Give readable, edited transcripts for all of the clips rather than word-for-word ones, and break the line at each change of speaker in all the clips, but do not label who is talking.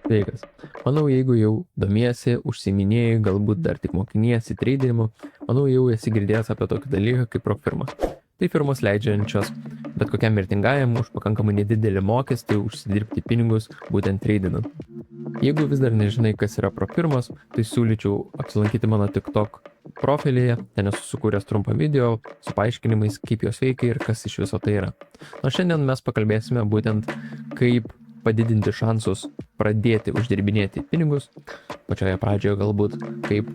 Sveikas. Manau, jeigu jau domiesi, užsiiminėjai, galbūt dar tik mokiniesi treidinimu, manau, jau esi girdėjęs apie tokį dalyką kaip prop firmas. Tai firmos leidžiančios bet kokiam mirtingajam už pakankamai nedidelį mokestį užsidirbti pinigus būtent treidinant. Jeigu vis dar nežinai, kas yra prop firmos, tai siūlyčiau apsilankyti mano TikTok profilyje, ten esu sukūręs trumpą video su paaiškinimais, kaip jos veikia ir kas iš viso tai yra. O šiandien mes pakalbėsime būtent, kaip padidinti šansus pradėti uždirbinėti pinigus. Pačioje pradžioje galbūt kaip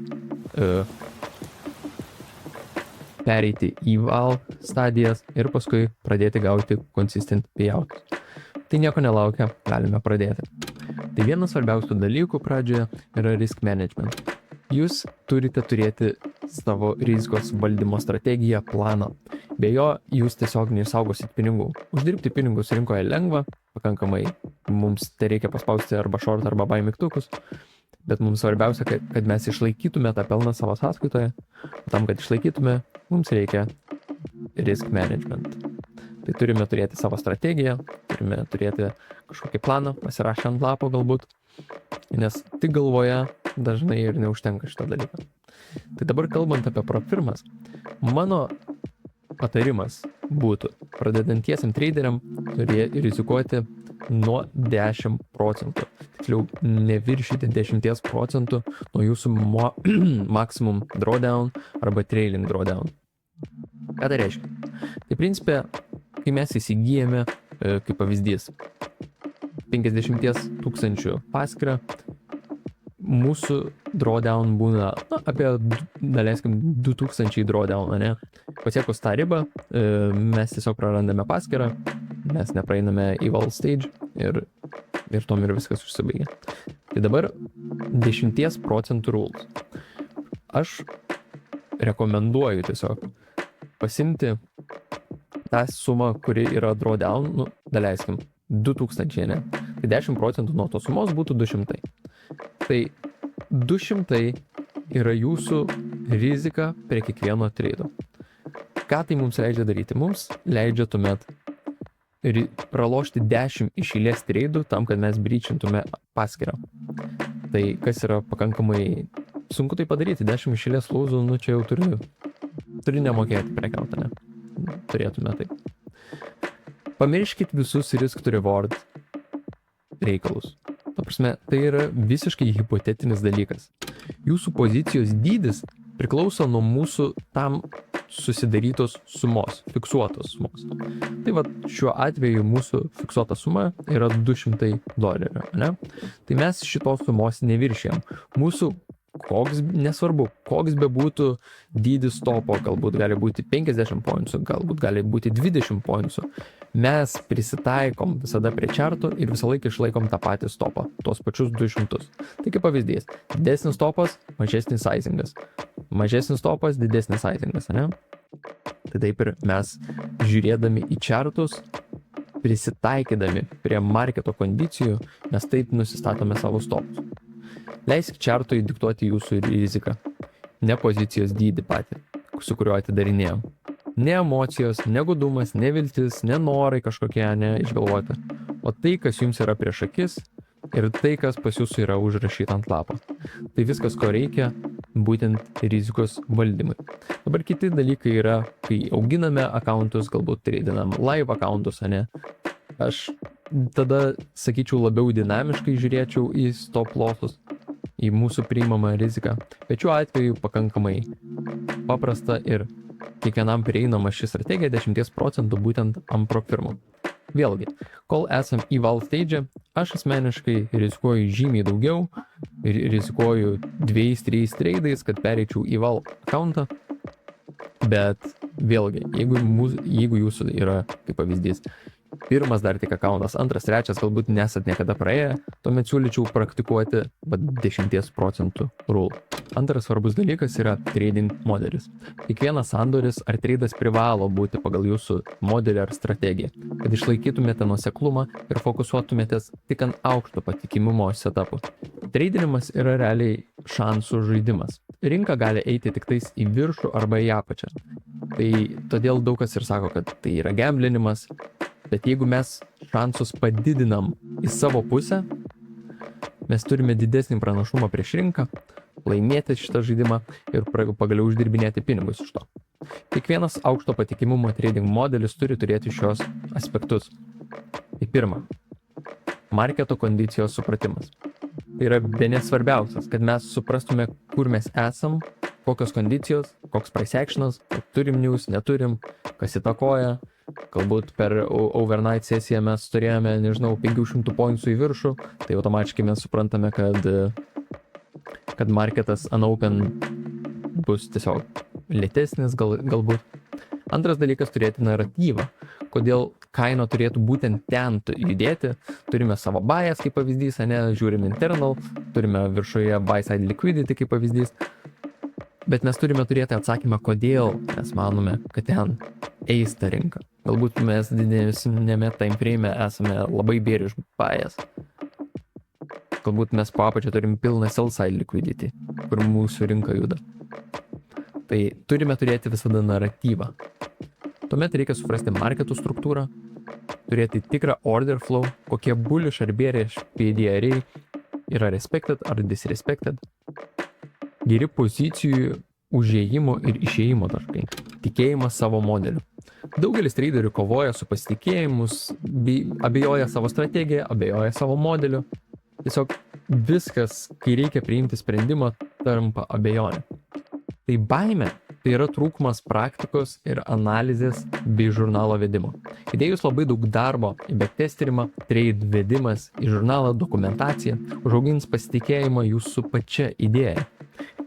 pereiti į val stadijas ir paskui pradėti gauti consistent payouts. Tai nieko nelaukia, galime pradėti. Tai vienas svarbiausių dalykų pradžioje yra risk management. Jūs turite turėti savo rizikos valdymo strategiją, planą. Be jo jūs tiesiog neišsaugosit pinigų. Uždirbti pinigus rinkoje lengva, pakankamai mums tai reikia paspausti arba short arba buy mygtukus, bet mums svarbiausia, kad mes išlaikytume tą pelną savo sąskaitoje. Tam, kad išlaikytume, mums reikia risk management. Tai turime turėti savo strategiją, turime turėti kažkokį planą, pasirašę ant lapo galbūt, nes tik galvoje dažnai ir neužtenka šitą dalyką. Tai dabar kalbant apie prop firmas, mano patarimas būtų pradedantiesiam traderiam rizikuoti nuo 10%. Tiksliau, neviršyti 10% nuo jūsų maximum drawdown arba trailing drawdown. Ką tai reiškia? Tai principė, kai mes įsigijame, kaip pavyzdys, 50 000 paskyrą, mūsų drawdown būna apie, daleiskim, 2000 drawdown, ne? Pasiekus tą ribą, mes tiesiog prarandame paskyrą, mes nepraeiname į val stage ir tom ir viskas užsibaigia. Tai dabar 10% rules. Aš rekomenduoju tiesiog pasimti tą sumą, kuri yra drawdown, daleiskim, 2000, ne? Tai 10% nuo tos sumos būtų 200. Tai 200 yra jūsų rizika prie kiekvieno trado. Ką tai mums leidžia daryti? Mums leidžia tuomet pralošti 10 iš eilės tradų tam, kad mes breachintume paskyrą. Tai kas yra pakankamai sunku tai padaryti. 10 iš eilės lūzų, čia jau turi nemokėti prekiauti, ne? Turėtume taip. Pamirškit visus risk to reward reikalus. Ta prasme, tai yra visiškai hipotetinis dalykas. Jūsų pozicijos dydis priklauso nuo mūsų tam susidarytos sumos, fiksuotos sumos. Tai va, šiuo atveju mūsų fiksuota suma yra $200, ne? Tai mes šitos sumos neviršėjom. Mūsų nesvarbu, koks bebūtų dydis topo, galbūt gali būti 50 pointsų, galbūt gali būti 20 pointsų. Mes prisitaikom visada prie čarto ir visą laiką išlaikom tą patį stopą, tuos pačius 200. Tai kaip pavyzdys, didesnis stopas, mažesnis sizingas. Mažesnis stopas, didesnis sizingas, ne? Tai taip ir mes žiūrėdami į čartus, prisitaikydami prie marketo kondicijų, mes taip nusistatome savo stopus. Leisk čartui diktuoti jūsų riziką, ne pozicijos dydį patį, su kuriuo atidarinėjom. Ne emocijos, ne gudumas, ne viltis, ne norai kažkokie, ne išgalvoti, o tai, kas jums yra prieš akis ir tai, kas pas jūsų yra užrašyta ant lapo. Tai viskas, ko reikia, būtent rizikos valdymui. Dabar kiti dalykai yra, kai auginame akauntus, galbūt treidinam live akauntus, ne? Aš tada, sakyčiau, labiau dinamiškai žiūrėčiau į stop lossus, į mūsų priimamą riziką. Bet šiuo atveju pakankamai paprasta ir kiekvienam prieinama ši strategija 10% būtent ant prop firmų. Vėlgi, kol esam į val stage, aš asmeniškai rizikuoju žymiai daugiau, rizikuoju 2-3 tradais, kad pereičiau į val accountą. Bet vėlgi, jeigu jūsų yra, kaip pavyzdys, pirmas dar tik akauntas, antras, trečias, galbūt nesat niekada praėję, tuomet siūlyčiau praktikuoti 10% rule. Antras svarbus dalykas yra trading modelis. Kiekvienas sandoris ar tradas privalo būti pagal jūsų modelį ar strategiją, kad išlaikytumėte nuoseklumą ir fokusuotumėtės tik ant aukšto patikimumo setupų. Tradinimas yra realiai šansų žaidimas. Rinka gali eiti tik tais į viršų arba į apačią. Tai todėl daug kas ir sako, kad tai yra gamblinimas. Bet jeigu mes šansus padidinam į savo pusę, mes turime didesnį pranašumą prieš rinką, laimėti šitą žaidimą ir pagaliau uždirbinėti pinigus iš to. Kiekvienas aukšto patikimumo trading modelis turi turėti šios aspektus. Tai pirma, marketo kondicijos supratimas. Tai yra bene svarbiausias, kad mes suprastume, kur mes esam, kokios kondicijos, koks price actionas, turim news, neturim, kas įtakoja. Galbūt per overnight sesiją mes turėjome, 500 pointsų į viršų, tai automatiškai mes suprantame, kad marketas unopen bus tiesiog lėtesnis galbūt. Antras dalykas turėti naratyvą. Kodėl kaina turėtų būtent ten judėti. Turime savo bias kaip pavyzdys, žiūrim internal, turime viršuje buy side liquidity kaip pavyzdys. Bet mes turime turėti atsakymą, kodėl mes manome, kad ten eis ta rinka. Galbūt mes didesnėme time frame esame labai bearish bias. Galbūt mes po apačią turim pilną sell side liquidity, kur mūsų rinka juda. Tai turime turėti visada naratyvą. Tuomet reikia suprasti marketų struktūrą, turėti tikrą order flow, kokie bullish ar bearish PDRai yra respected ar disrespected. Geri pozicijų užėjimo ir išėjimo taškai. Tikėjimas savo modeliu. Daugelis traderių kovoja su pasitikėjimus, abejoja savo strategiją, abejoja savo modeliu. Tiesiog viskas, kai reikia priimti sprendimą, tampa abejonė. Tai baimė, tai yra trūkumas praktikos ir analizės bei žurnalo vedimo. Įdėjus labai daug darbo į backtestinimą, trade vedimas, į žurnalą dokumentaciją, užaugins pasitikėjimą jūsų pačia idėja.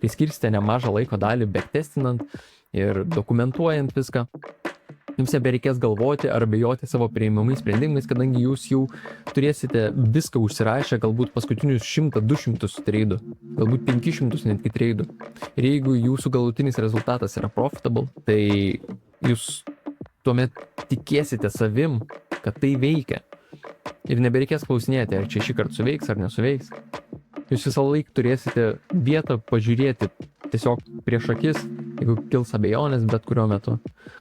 Tai skirsite nemažą laiko dalį backtestinant ir dokumentuojant viską. Jums nebereikės galvoti ar abejoti savo priimamais sprendimais, kadangi jūs jau turėsite viską užsirašę, galbūt paskutinius 100-200 treidų, galbūt 500 netgi treidų. Ir jeigu jūsų galutinis rezultatas yra profitable, tai jūs tuomet tikėsite savim, kad tai veikia. Ir nebereikės klausinėti, ar čia šį kartą suveiks ar nesuveiks. Jūs visą laiką turėsite vietą pažiūrėti tiesiog prieš akis, jeigu kils abejonės bet kurio metu.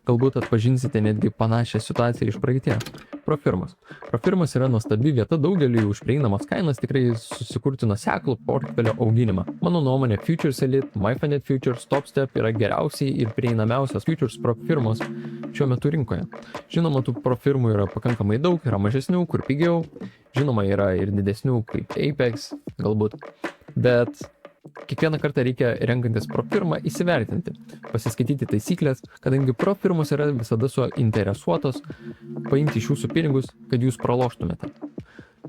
Galbūt atpažinsite netgi panašią situaciją iš praeities. Profirmas. Profirmas yra nuostabi vieta daugeliui už prieinamas kainas tikrai susikurti nuoseklų portfelio auginimą. Mano nuomonė, Futures Elite, MyFinet Futures, Topstep yra geriausiai ir prieinamiausias Futures profirmos šiuo metu rinkoje. Žinoma, tų profirmų yra pakankamai daug, yra mažesnių, kur pigiau. Žinoma, yra ir didesnių kaip Apex, galbūt. Bet kiekvieną kartą reikia renkantis profirmą įsivertinti, pasiskaityti taisyklės, kadangi profirmos yra visada suinteresuotos paimti iš jūsų pinigus, kad jūs praloštumėte.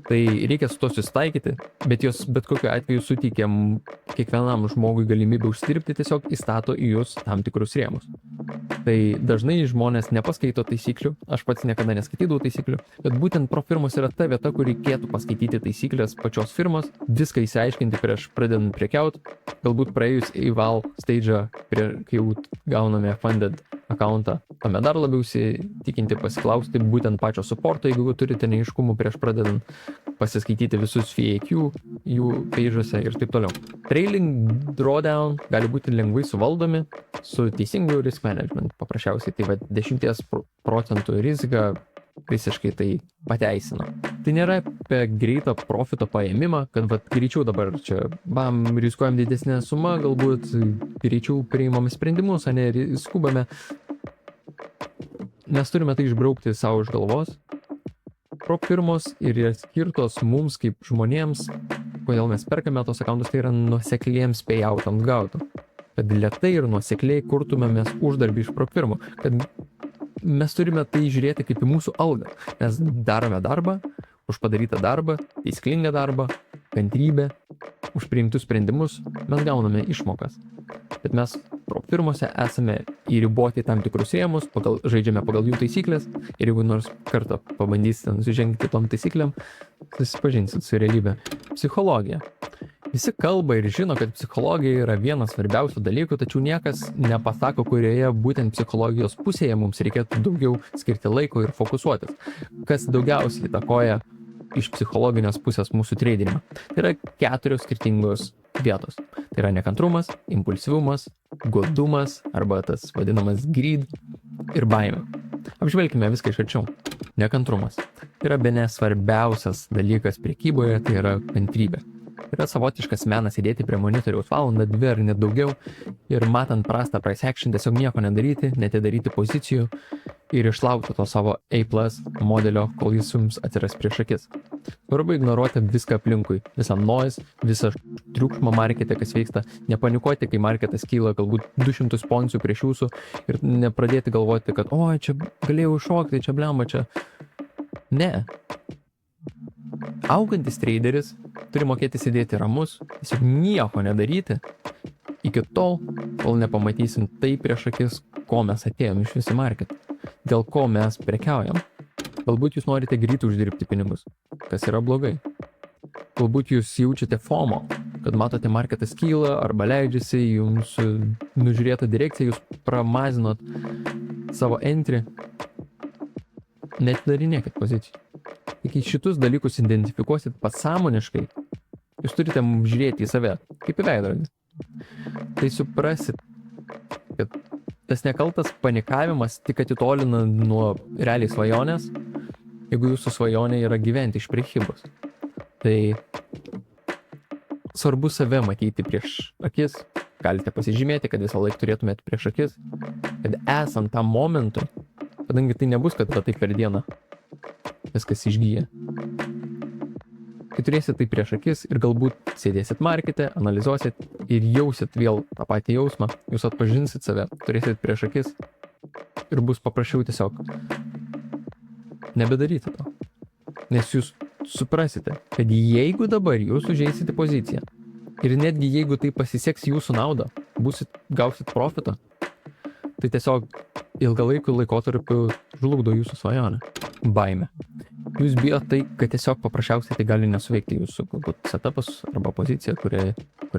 Tai reikia su to susitaikyti, bet jos bet kokiu atveju suteikiam kiekvienam žmogui galimybę užsidirbti, tiesiog įstato į jūs tam tikrus rėmus. Tai dažnai žmonės nepaskaito taisyklių, aš pats niekada neskaitydavau taisyklių, bet būtent profirmos yra ta vieta, kur reikėtų paskaityti taisyklės pačios firmos, viską įsiaiškinti prieš pradedant prekiaut, galbūt praėjus eval stage'ą, kai jau gauname funded accountą, tuomet dar labiau įsitikinti, pasiklausti būtent pačio supporto, jeigu turite neaiškumų prieš pradedant, pasiskaityti visus FAQ jų page'uose ir taip toliau. Trailing drawdown gali būti lengvai suvaldomi su teisingu risk management. Paprasčiausiai tai 10% rizika visiškai tai pateisina. Tai nėra apie greitą profito paėmimą, kad greičiau dabar čia rizikuojam didesnę sumą, galbūt greičiau priimam sprendimus, o ne skubame. Mes turime tai išbraukti savo iš galvos. Profirmos ir yra skirtos mums kaip žmonėms, kodėl mes perkame tos accountus, tai yra nuosekliems payoutams gauti. Kad lėtai ir nuosekliai kurtumėmės uždarbį iš profirmų. Kad mes turime tai žiūrėti kaip į mūsų algą. Mes darome darbą, už padarytą darbą, teisinglingą darbą, kantrybę, už priimtus sprendimus, mes gauname išmokas. Bet mes profirmose esame įriboti tam tikrus rėmus, žaidžiame pagal jų taisyklės ir jeigu nors kartą pabandysite nusižengti tom taisyklėm, susipažinsit su realybė. Psichologija. Visi kalba ir žino, kad psichologija yra vienas svarbiausių dalykų, tačiau niekas nepasako, kurioje būtent psichologijos pusėje mums reikėtų daugiau skirti laiko ir fokusuotis. Kas daugiausiai įtakoja iš psichologinės pusės mūsų tradingą. Tai yra 4 skirtingos vietos. Tai yra nekantrumas, impulsyvumas, godumas arba tas vadinamas greed ir baimė. Apžvelkime viską iš arčiau. Nekantrumas. Tai yra bene svarbiausias dalykas prekyboje, tai yra kantrybė. Yra savotiškas menas sėdėti prie monitoriaus valandą, 2 ar net daugiau ir matant prastą price action tiesiog nieko nedaryti, netidaryti pozicijų ir išlaukti to savo A+ modelio, kol jis jums atsiras prieš akis. Svarbu ignoruoti viską aplinkui, visą noise, visą triukšmą markete, kas vyksta, nepanikuoti, kai marketas kyla galbūt 200 poncijų prieš jūsų ir nepradėti galvoti, kad oi, čia galėjau iššokti, čia blemba, čia. Ne. Augantis traderis turi mokėti sėdėti ramus, tiesiog nieko nedaryti iki tol, kol nepamatysim tai prieš akis, ko mes atėjom iš visi market, dėl ko mes prekiaujam. Galbūt jūs norite greitai uždirbti pinigus, kas yra blogai. Galbūt jūs jaučiate FOMO, kad matote marketas kyla arba leidžiasi, jums nužiūrėta direkcija, jūs pramazinot savo entry, netidarinėkit pozicijų. Iki šitus dalykus identifikuosit pasąmoniškai, jūs turite žiūrėti į save, kaip į veidrodį. Tai suprasit, kad tas nekaltas panikavimas tik atitolina nuo realiai svajonės, jeigu jūsų svajonė yra gyventi iš prekybos. Tai svarbu save matyti prieš akis, galite pasižymėti, kad visą laiką turėtumėte prieš akis, kad esant tam momentui, kadangi tai nebus, kad taip per dieną viskas išgyja. Kai turėsit tai prieš akis ir galbūt sėdėsit markete, analizuosit ir jausit vėl tą patį jausmą, jūs atpažinsit save, turėsit prieš akis ir bus paprasčiau tiesiog nebedaryti to. Nes jūs suprasite, kad jeigu dabar jūs užeisite poziciją ir netgi jeigu tai pasiseks jūsų naudą, gausit profitą, tai tiesiog ilgalaikiu laikotarpiu žlugdo jūsų svajonę. Baimė. Jūs bijot tai, kad tiesiog paprasčiausiai tai gali nesuveikti jūsų galbūt setupas arba pozicija, kurią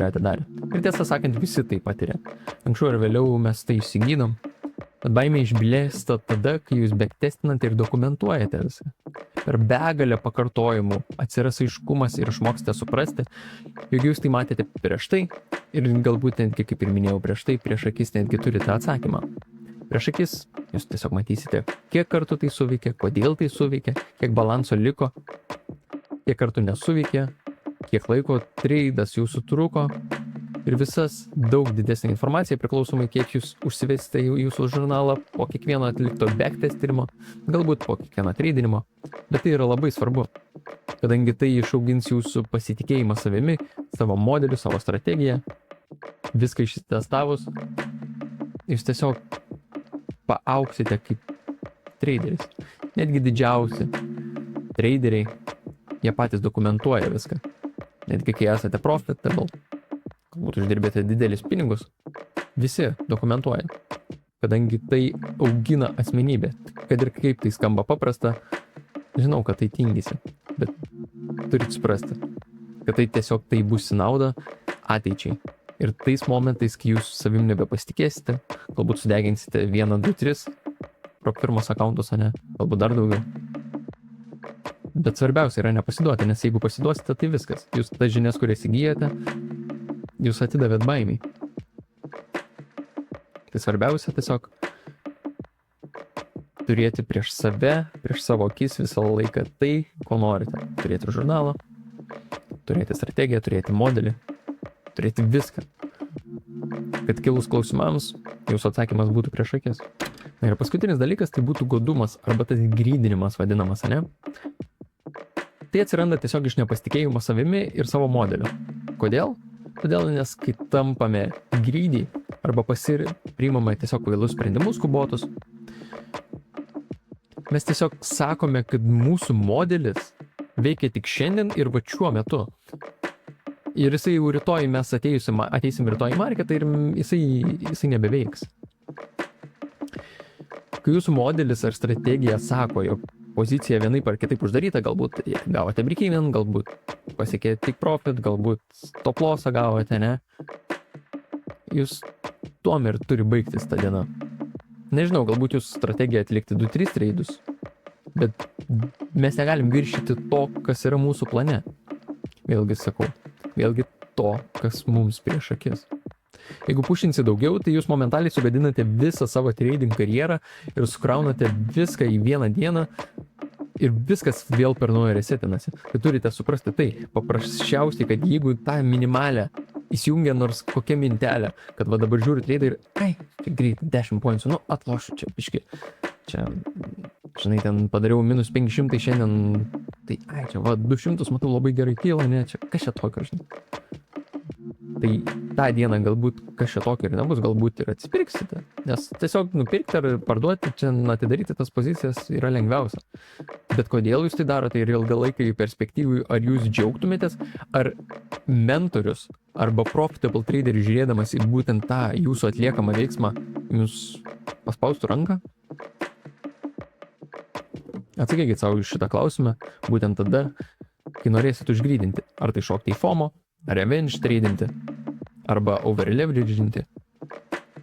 atidarė. Ir tiesą sakant, visi tai patiria. Anksčiau ir vėliau mes tai išsigydom. Bet baimė išblėsta tada, kai jūs backtestinate ir dokumentuojate visą. Per begalę pakartojimų atsiras aiškumas ir išmoksite suprasti, jog jūs tai matėte prieš tai ir galbūt netgi, kaip ir minėjau prieš tai, prieš akis netgi turite atsakymą. Prieš akis jūs tiesiog matysite, kiek kartų tai suveikė, kodėl tai suveikė, kiek balanso liko, kiek kartų nesuveikė, kiek laiko tradas jūsų truko ir visas daug didesnė informacija priklausomai, kiek jūs užsivesite į jūsų žurnalą po kiekvieno atlikto backtestinimo, galbūt po kiekvieno tradinimo, bet tai yra labai svarbu, kadangi tai išaugins jūsų pasitikėjimą savimi, savo modeliu, savo strategiją, viską išsitestavus, jūs tiesiog paauksite kaip traderis. Netgi didžiausi traderiai, jie patys dokumentuoja viską. Netgi kai esate profitable, galbūt uždirbėte didelis pinigus, visi dokumentuoja. Kadangi tai augina asmenybę. Kad ir kaip tai skamba paprasta, žinau, kad tai tingisi, bet turit suprasti, kad tai tiesiog tai bus į naudą ateičiai. Ir tais momentais, kai jūs savim nebepasitikėsite, galbūt sudeginsite 1, 2, 3 pro pirmos akauntus, ne, galbūt dar daugiau. Bet svarbiausia yra nepasiduoti, nes jeigu pasiduosite, tai viskas. Jūs tas žinias, kurias įgyjate, jūs atidavėt baimiai. Tai svarbiausia tiesiog turėti prieš save, prieš savo akis visą laiką tai, ko norite. Turėti žurnalą, turėti strategiją, turėti modelį, turėti viską, kad kilus klausimams jūsų atsakymas būtų prieš akis. Na ir paskutinis dalykas tai būtų godumas arba tas grydinimas vadinamas, ne? Tai atsiranda tiesiog iš nepasitikėjimo savimi ir savo modeliu. Kodėl? Todėl, nes kai tampame greedy arba priimame tiesiog kvailus sprendimus skubotus, mes tiesiog sakome, kad mūsų modelis veikia tik šiandien ir va šiuo metu. Ir jisai jau rytoj mes ateisim rytoj į marketą ir jisai nebeveiks. Kai jūsų modelis ar strategija sako, jog pozicija vienaip ar kitaip uždaryta, galbūt gavote break-even, galbūt pasiekėte tik profit, galbūt stop lossą gavote, ne? Jūs tuom ir turi baigtis tą dieną. Nežinau, galbūt jūs strategija atlikti 2-3 traidus, bet mes negalim viršyti to, kas yra mūsų plane. Vėlgi sakau, vėlgi to, kas mums prieš akis. Jeigu pušinsi daugiau, tai jūs momentaliai sugadinate visą savo trading karjerą ir sukraunate viską į vieną dieną ir viskas vėl per naują resetinasi. Tai turite suprasti tai, paprasčiausiai, kad jeigu tą minimalę įsijungia nors kokia mintelė, kad va dabar žiūriu treidą ir, čia greit 10 pointsų, nu atlošiu čia, biški, čia, žinai, ten padariau minus 500 šiandien, tai, čia va 200 matau labai gerai kyla, ne, čia, kas čia tokio, žinai. Tai tą dieną galbūt kažką tokio ir nebus, galbūt ir atsipirksite, nes tiesiog nupirkti ar parduoti, čia atidaryti tas pozicijas yra lengviausia. Bet kodėl jūs tai darote ir ilgalaikai perspektyvai, ar jūs džiaugtumėtės, ar mentorius arba profitable traderis žiūrėdamas į būtent tą jūsų atliekamą veiksmą jums paspaustų ranką? Atsakykit savo iš šitą klausimą būtent tada, kai norėsit užgrydinti, ar tai šokti į FOMO, revenge tradinti, arba overleveraginti.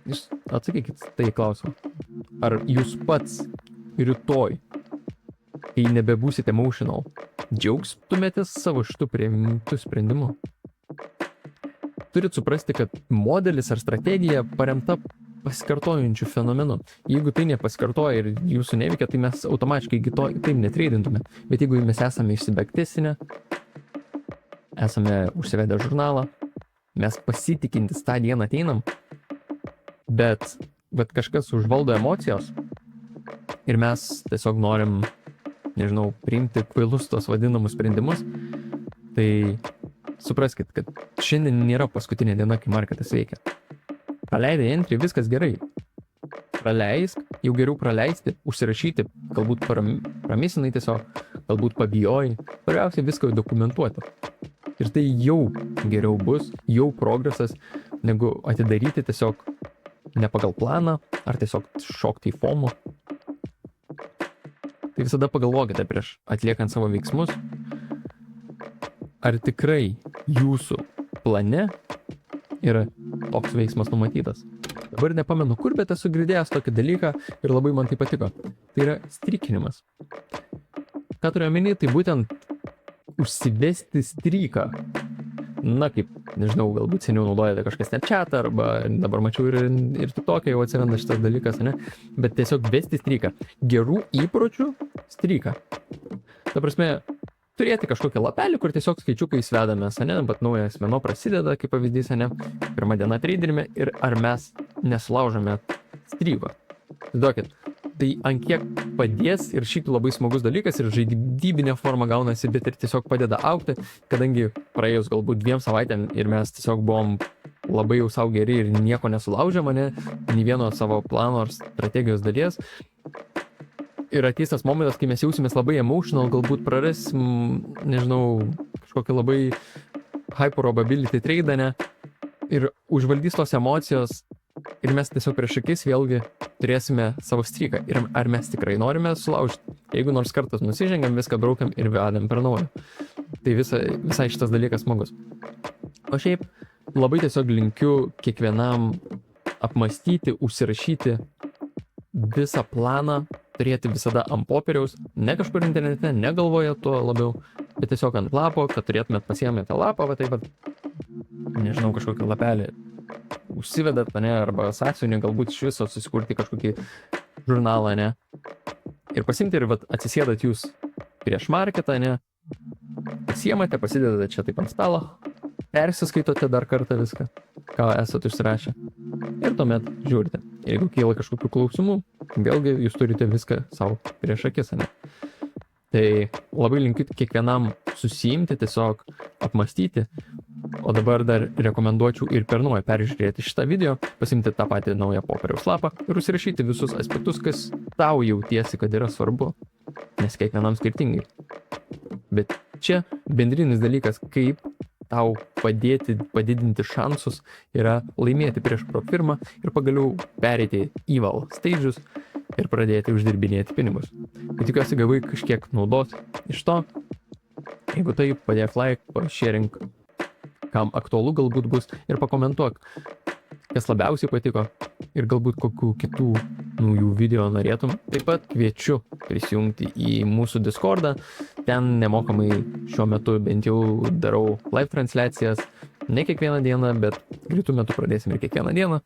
Jūs atsakykit tai klausimą. Ar jūs pats rytoj, kai nebebūsite emotional, džiaugstumėtės savo šitų priimtų sprendimų? Turit suprasti, kad modelis ar strategija paremta pasikartojančių fenomenų. Jeigu tai nepasikartoja ir jūsų neveikia, tai mes automatiškai taip netradintume. Bet jeigu mes esame išsibektisinę, esame užsivedę žurnalą, mes pasitikintis tą dieną ateinam, bet kažkas užvaldo emocijos ir mes tiesiog norim, nežinau, priimti kvailus tos vadinamus sprendimus, tai supraskit, kad šiandien nėra paskutinė diena, kai marketas veikia. Praleidai entry, viskas gerai. Praleisk, jau geriau praleisti, užsirašyti, galbūt pramisinai tiesiog, galbūt pabijojai, svarbiausia viską dokumentuoti. Ir tai jau geriau bus, jau progresas, negu atidaryti tiesiog ne pagal planą, ar tiesiog šokti į FOMO. Tai visada pagalvokite prieš atliekant savo veiksmus, ar tikrai jūsų plane yra toks veiksmas numatytas. Dabar nepamenu kur, bet esu girdėjęs tokį dalyką ir labai man tai patiko. Tai yra strykinimas. Ką turiu omeny, tai būtent užsivesti stryką. Na, kaip, nežinau, galbūt seniau naudojate kažkas Snapchatą, arba dabar mačiau ir TikTok'e jau atsiranda šitas dalykas, ne? Bet tiesiog vesti stryką. Gerų įpročių stryką. Ta prasme, turėti kažkokią lapelį, kur tiesiog skaičiukai svedamės, ne? Bet naujas mėnuo prasideda, kaip pavyzdys, ne? Pirmą dieną traderime ir ar mes nesulaužome stryko. Duokit, tai ant kiek padės ir šiaip labai smagus dalykas ir žaidybinė forma gaunasi, bet ir tiesiog padeda augti, kadangi praėjus galbūt 2 savaitėm ir mes tiesiog buvom labai jau savo geri ir nieko nesulaužė mane, nei vieno savo plano ar strategijos dalies. Ir ateis tas momentas, kai mes jausimės labai emotional, galbūt prarasim, nežinau, kažkokį labai high probability trade, ne? Ir užvaldys tos emocijos ir mes tiesiog prieš akis vėlgi turėsime savo stryką. Ir ar mes tikrai norime sulaužti? Jeigu nors kartas nusižengiam, viską braukiam ir vedam per naują. Tai visai šitas dalykas smagus. O šiaip labai tiesiog linkiu kiekvienam apmastyti, užsirašyti visą planą, turėti visada ant popieriaus, ne kažkur internete, negalvoja tuo labiau, bet tiesiog ant lapo, kad turėtumėt pasiėmę tą lapą, va taip pat, nežinau, kažkokį lapelį užsivedat, ne, arba sąsiuvinį, galbūt iš viso susikurti kažkokį žurnalą, ne, ir pasimti ir vat atsisėdat jūs prieš marketą, ne, pasiemate, pasidedate čia taip ant stalo, persiskaitote dar kartą viską, ką esat užsirašę. Ir tuomet žiūrite. Jeigu kyla kažkokių klausimų, vėlgi jūs turite viską savo prieš akis, ne? Tai labai linkiu kiekvienam susiimti, tiesiog apmastyti. O dabar dar rekomenduočiau ir per naują peržiūrėti šitą video, pasimti tą patį naują popieriaus lapą ir užsirašyti visus aspektus, kas tau jautiesi, kad yra svarbu, nes kiekvienam skirtingai. Bet čia bendrinis dalykas, kaip tau padidinti šansus yra laimėti prieš profirmą ir pagaliau pereiti eval stages ir pradėti uždirbinėti pinigus. Tai tikiuosi gavai kažkiek naudos iš to. Jeigu taip, padėk like, sharing, kam aktualu galbūt bus ir pakomentuok, kas labiausiai patiko ir galbūt kokių kitų naujų video norėtum. Taip pat kviečiu prisijungti į mūsų Discordą. Ten nemokamai šiuo metu bent jau darau live transliacijas. Ne kiekvieną dieną, bet greitų metų pradėsim ir kiekvieną dieną.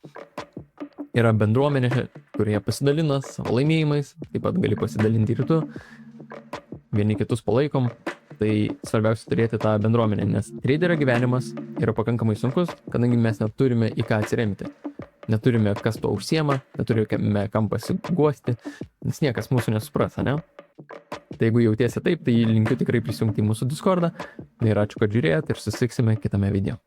Yra bendruomenė, kurie pasidalina savo laimėjimais. Taip pat gali pasidalinti ir tu. vieni kitus palaikom, tai svarbiausia turėti tą bendruomenę, nes traderio gyvenimas yra pakankamai sunkus, kadangi mes neturime į ką atsiremti. Neturime, kas to užsiema, neturime kam pasiguosti, nes niekas mūsų nesupras, ne? Tai jeigu jautiesi taip, tai linkiu tikrai prisijungti į mūsų Discordą. Ir ačiū, kad žiūrėjote ir susitiksime kitame video.